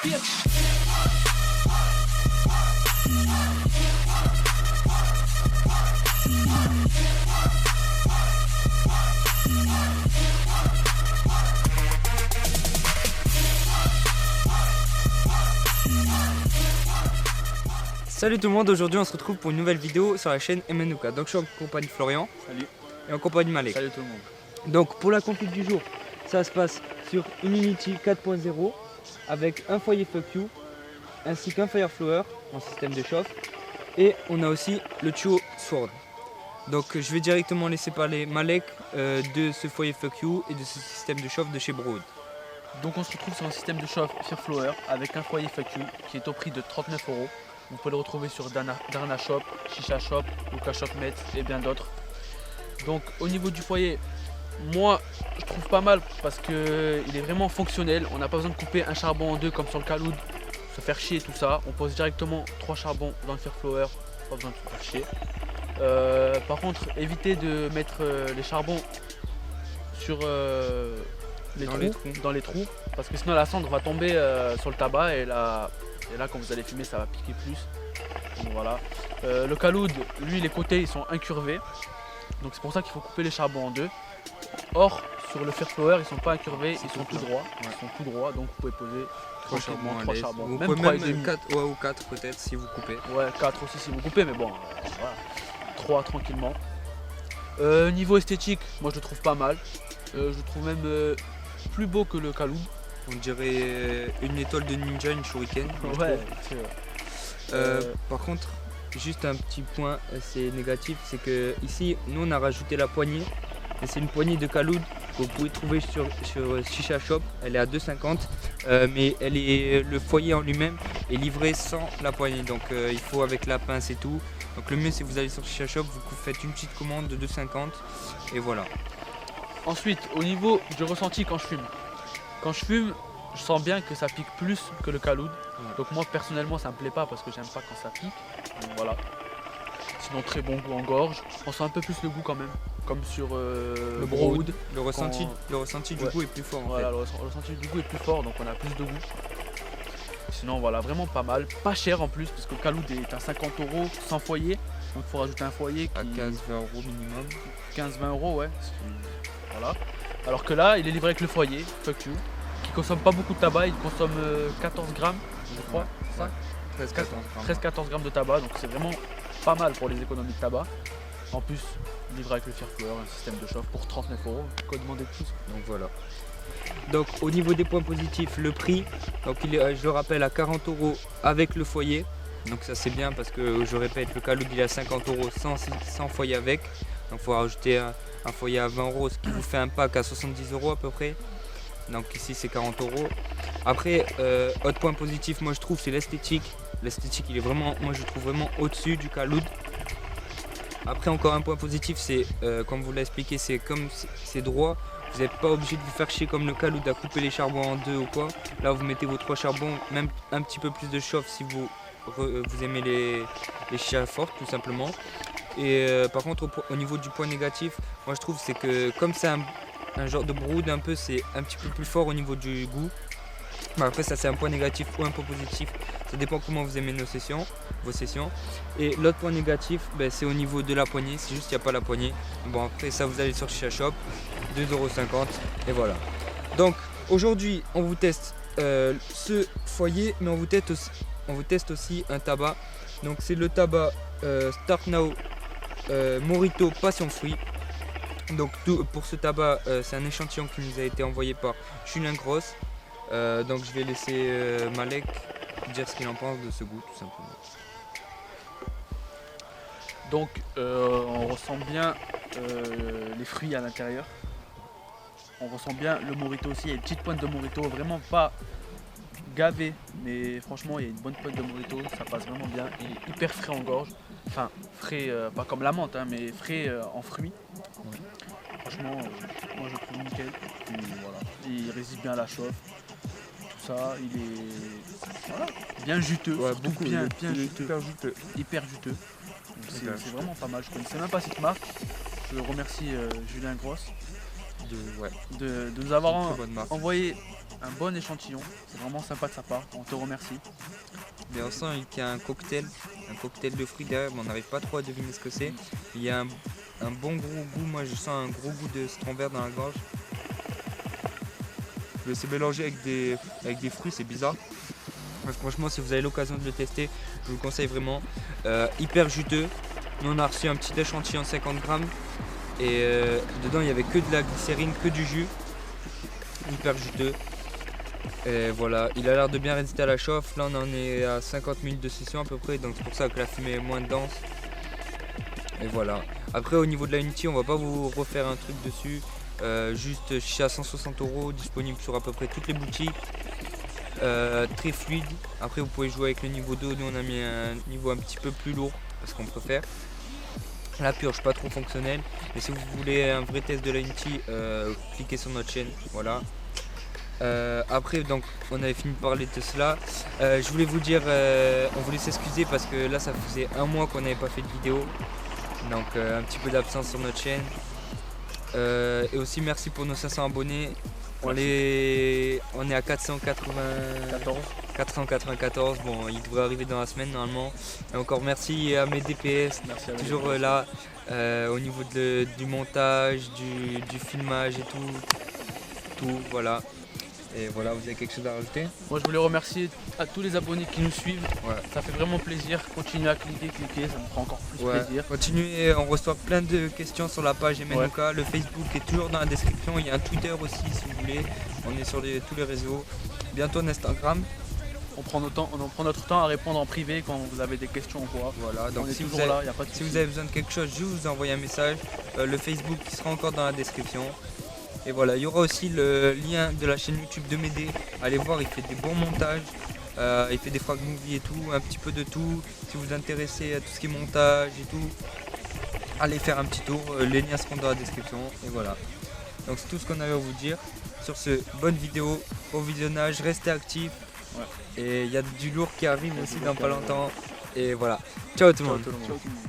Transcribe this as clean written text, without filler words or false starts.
Salut tout le monde, aujourd'hui on se retrouve pour une nouvelle vidéo sur la chaîne MNUK. Donc je suis en compagnie de Florian. Salut. Et en compagnie de Malek. Salut tout le monde. Donc pour la config du jour, ça se passe sur une Unity 4.0 avec un foyer fuck you ainsi qu'un Fireflower en système de chauffe. Et on a aussi le tuyau Sword. Donc je vais directement laisser parler Malek de ce foyer fuck you et de ce système de chauffe de chez Broad. Donc on se retrouve sur un système de chauffe Fireflower avec un foyer fuck you qui est au prix de 39 €. Vous pouvez le retrouver sur Darna Shop, Shisha Shop, Luka Shop Met et bien d'autres. Donc au niveau du foyer, moi je trouve pas mal parce qu'il est vraiment fonctionnel. On n'a pas besoin de couper un charbon en deux comme sur le Kaloud, se faire chier tout ça. On pose directement 3 charbons dans le Fireflower, pas besoin de se faire chier. Par contre, évitez de mettre les charbons sur dans les trous parce que sinon la cendre va tomber sur le tabac et là quand vous allez fumer ça va piquer plus. Donc voilà. Le Kaloud, lui les côtés ils sont incurvés, donc c'est pour ça qu'il faut couper les charbons en deux. Or sur le Fireflower ils sont pas incurvés, ils sont tout droits. Ouais. Ils sont tout droits, donc vous pouvez poser 3 charbons. Vous même pouvez même 4 ou 4 peut-être si vous coupez. Ouais, 4 aussi si vous coupez, mais bon voilà. 3 tranquillement. Niveau esthétique, moi je le trouve pas mal. Je le trouve même plus beau que le Kaloud. On dirait une étoile de ninja, une shuriken. Ouais, c'est vrai. Par contre, juste un petit point c'est négatif, c'est que ici nous on a rajouté la poignée. Et c'est une poignée de Kaloud que vous pouvez trouver sur Shisha Shop. Elle est à 2,50 €, mais le foyer en lui-même est livré sans la poignée. Donc il faut avec la pince et tout. Donc le mieux c'est que vous allez sur Shisha Shop, vous faites une petite commande de 2,50 € et voilà. Ensuite, au niveau du ressenti quand je fume. Quand je fume, je sens bien que ça pique plus que le Kaloud. Ouais. Donc moi personnellement ça me plaît pas parce que j'aime pas quand ça pique. Donc voilà. Sinon très bon goût en gorge. On sent un peu plus le goût quand même. Comme sur le Broad. Le ressenti du goût est plus fort en fait. Le ressenti du goût est plus fort, donc on a plus de goût. Sinon voilà, vraiment pas mal. Pas cher en plus parce que le Kaloud est à 50 € sans foyer. Donc il faut rajouter un foyer qui... à 15-20 € minimum. 15-20 € ouais. Voilà. Alors que là, il est livré avec le foyer, fuck you, qui consomme pas beaucoup de tabac, il consomme 14 grammes, je crois, ouais. 13-14 grammes de tabac, donc c'est vraiment pas mal pour les économies de tabac. En plus, livré avec le Fireflower, un système de chauffe pour 39 €, quoi demander de plus. Donc voilà. Donc au niveau des points positifs, le prix, donc il est, je le rappelle, à 40 € avec le foyer. Donc ça c'est bien parce que je répète, le Kaloud il est à 50 € sans foyer avec. Donc il faut rajouter un foyer à 20 €, ce qui vous fait un pack à 70 € à peu près. Donc ici c'est 40 €. Après, autre point positif, moi je trouve, c'est l'esthétique. L'esthétique il est vraiment, moi je trouve vraiment au-dessus du Kaloud. Après encore un point positif, c'est comme vous l'avez expliqué, c'est comme c'est droit. Vous n'êtes pas obligé de vous faire chier comme le Kaloud à couper les charbons en deux ou quoi. Là vous mettez vos 3 charbons, même un petit peu plus de chauffe si vous aimez les chiens fortes tout simplement. Et par contre au niveau du point négatif, moi je trouve c'est que comme c'est un genre de Brood un peu, c'est un petit peu plus fort au niveau du goût. Bah, après ça c'est un point négatif ou un point positif, ça dépend comment vous aimez vos sessions. Et l'autre point négatif, c'est au niveau de la poignée, c'est juste qu'il n'y a pas la poignée. Bon après ça vous allez sur Shisha Shop, 2,50 € et voilà. Donc aujourd'hui on vous teste ce foyer, mais on vous teste aussi un tabac. Donc c'est le tabac Start Now Morito Passion Fruit. Donc pour ce tabac c'est un échantillon qui nous a été envoyé par Julien Gross. Donc je vais laisser Malek dire ce qu'il en pense de ce goût tout simplement. Donc on ressent bien les fruits à l'intérieur. On ressent bien le Morito aussi, il y a une petite pointe de Morito, vraiment pas gavé, mais franchement il y a une bonne pointe de Morito, ça passe vraiment bien. Il est hyper frais en gorge, enfin frais, pas comme la menthe, hein, mais frais en fruits. Ouais. Franchement, moi je le trouve nickel. Et voilà. Il résiste bien à la chauffe. Tout ça, il est voilà, bien juteux. Ouais, beaucoup, bien juteux. Hyper juteux. C'est vraiment pas mal. Je connaissais même pas cette marque. Je remercie Julien Gross. Ouais, de nous avoir une très bonne marque. envoyé un bon échantillon. C'est vraiment sympa de sa part, on te remercie. Mais on sent qu'il y a un cocktail de fruits derrière, mais on n'arrive pas trop à deviner ce que c'est. Il y a un bon gros goût, moi je sens un gros goût de citron vert dans la gorge. Mais c'est mélangé avec des fruits, c'est bizarre. Ouais, franchement, si vous avez l'occasion de le tester, je vous le conseille vraiment. Hyper juteux. Nous on a reçu un petit échantillon de 50 grammes et dedans il n'y avait que de la glycérine, que du jus. Hyper juteux. Et voilà, il a l'air de bien résister à la chauffe. Là on en est à 50 minutes de session à peu près, donc c'est pour ça que la fumée est moins dense. Et voilà. Après au niveau de la Unity, on va pas vous refaire un truc dessus. Juste chicha à 160 €, disponible sur à peu près toutes les boutiques. Très fluide. Après vous pouvez jouer avec le niveau d'eau. Nous on a mis un niveau un petit peu plus lourd parce qu'on préfère. La purge pas trop fonctionnelle. Mais si vous voulez un vrai test de la Unity, cliquez sur notre chaîne. Voilà. Après donc on avait fini de parler de cela. Je voulais vous dire, on voulait s'excuser parce que là ça faisait un mois qu'on n'avait pas fait de vidéo. Donc un petit peu d'absence sur notre chaîne. Et aussi merci pour nos 500 abonnés. On est à 494. Bon, il devrait arriver dans la semaine normalement. Et encore merci à mes DPS, Merci à toujours là au niveau du montage, du filmage et tout, voilà. Et voilà, vous avez quelque chose à rajouter? Moi je voulais remercier à tous les abonnés qui nous suivent. Ouais. Ça fait vraiment plaisir. Continuez à cliquer, ça me fera encore plus Ouais. plaisir. Continuez, on reçoit plein de questions sur la page MNOK. Le Facebook est toujours dans la description. Il y a un Twitter aussi si vous voulez. On est sur tous les réseaux. Bientôt un Instagram. On prend notre temps à répondre en privé quand vous avez des questions ou quoi. Voilà, donc On est si toujours vous, là, avez, y a pas de si souci. vous avez besoin de quelque chose, je vous envoie un message. Le Facebook qui sera encore dans la description. Et voilà, il y aura aussi le lien de la chaîne YouTube de Médé. Allez voir, il fait des bons montages. Il fait des frag movies et tout, un petit peu de tout. Si vous vous intéressez à tout ce qui est montage et tout, allez faire un petit tour. Les liens seront dans la description. Et voilà. Donc c'est tout ce qu'on avait à vous dire. Sur ce, bonne vidéo, au visionnage, restez actifs. Ouais. Et il y a du lourd qui arrive aussi dans pas longtemps. Et voilà. Ciao tout le monde. Ciao tout le monde.